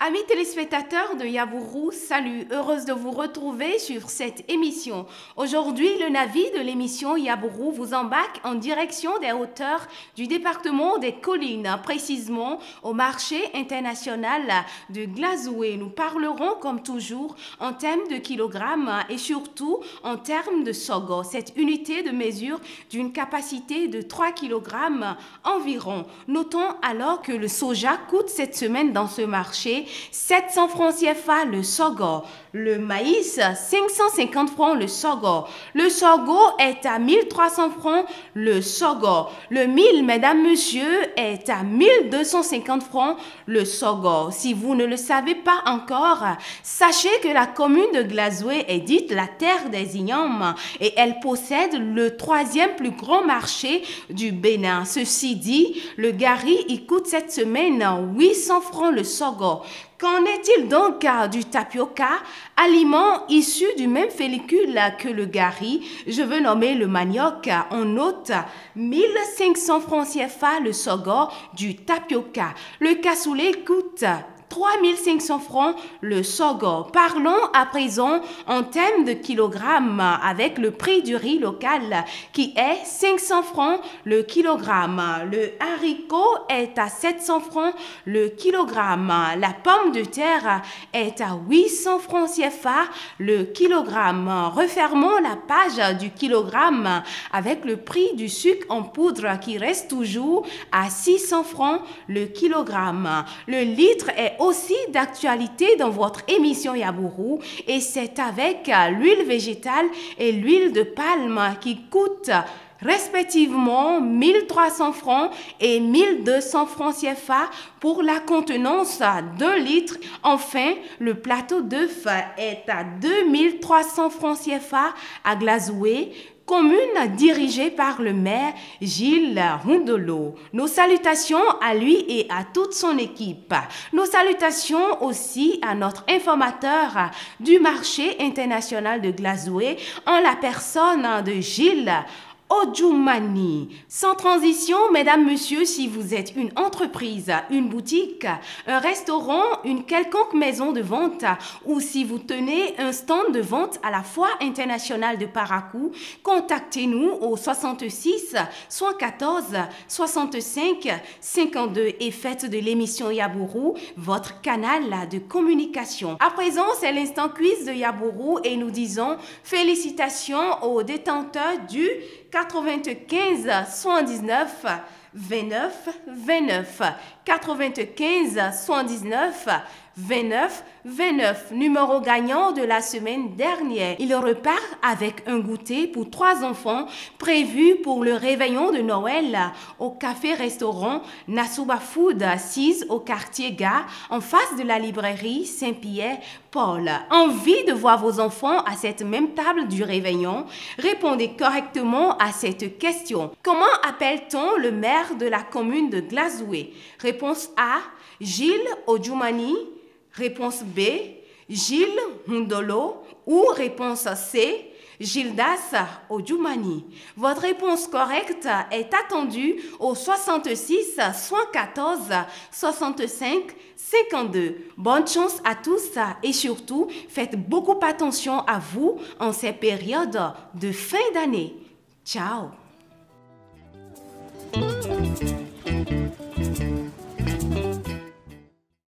Amis téléspectateurs de Yabourou, salut, heureuse de vous retrouver sur cette émission. Aujourd'hui, le navire de l'émission Yabourou vous embarque en direction des hauteurs du département des Collines, précisément au marché international de Glazoué. Nous parlerons comme toujours en termes de kilogrammes et surtout en termes de sogo, cette unité de mesure d'une capacité de 3 kg environ. Notons alors que le soja coûte cette semaine dans ce marché 700 francs CFA le sorgho. Le maïs, 550 francs le sorgho. Le sorgho est à 1300 francs le sorgho. Le mil, mesdames, messieurs, est à 1250 francs le sorgho. Si vous ne le savez pas encore, sachez que la commune de Glazoué est dite la terre des ignomes et elle possède le troisième plus grand marché du Bénin. Ceci dit, le gari y coûte cette semaine 800 francs le sorgho. Qu'en est-il donc du tapioca, aliment issu du même follicule que le gari? Je veux nommer le manioc. On note 1500 francs CFA le sorgho du tapioca. Le cassoulet coûte 3500 francs le sorgho. Parlons à présent en termes de kilogrammes avec le prix du riz local qui est 500 francs le kilogramme. Le haricot est à 700 francs le kilogramme. La pomme de terre est à 800 francs CFA le kilogramme. Refermons la page du kilogramme avec le prix du sucre en poudre qui reste toujours à 600 francs le kilogramme. Le litre est aussi d'actualité dans votre émission Yabourou et c'est avec l'huile végétale et l'huile de palme qui coûtent respectivement 1300 francs et 1200 francs CFA pour la contenance 2 litres. Enfin, le plateau d'œufs est à 2300 francs CFA à Glazoué, commune dirigée par le maire Gilles Rondolo. Nos salutations à lui et à toute son équipe. Nos salutations aussi à notre informateur du marché international de Glazoué en la personne de Gilles Odjoumani. Sans transition, mesdames, messieurs, si vous êtes une entreprise, une boutique, un restaurant, une quelconque maison de vente ou si vous tenez un stand de vente à la Foire internationale de Parakou, contactez-nous au 66 114 65 52 et faites de l'émission Yabourou votre canal de communication. À présent, c'est l'instant quiz de Yabourou et nous disons félicitations aux détenteurs du 95 79 29 29 95 79 29 29, numéro gagnant de la semaine dernière. Il repart avec un goûter pour 3 enfants prévu pour le réveillon de Noël au café-restaurant Nasuba Food, assise au quartier Gare, en face de la librairie Saint-Pierre-Paul. Envie de voir vos enfants à cette même table du réveillon? Répondez correctement à cette question. Comment appelle-t-on le maire de la commune de Glazoué? Réponse A, Gilles Odjoumani. Réponse B, Gilles Rondolo. Ou réponse C, Gildas Odjoumani. Votre réponse correcte est attendue au 66 114 65 52. Bonne chance à tous et surtout, faites beaucoup attention à vous en ces périodes de fin d'année. Ciao!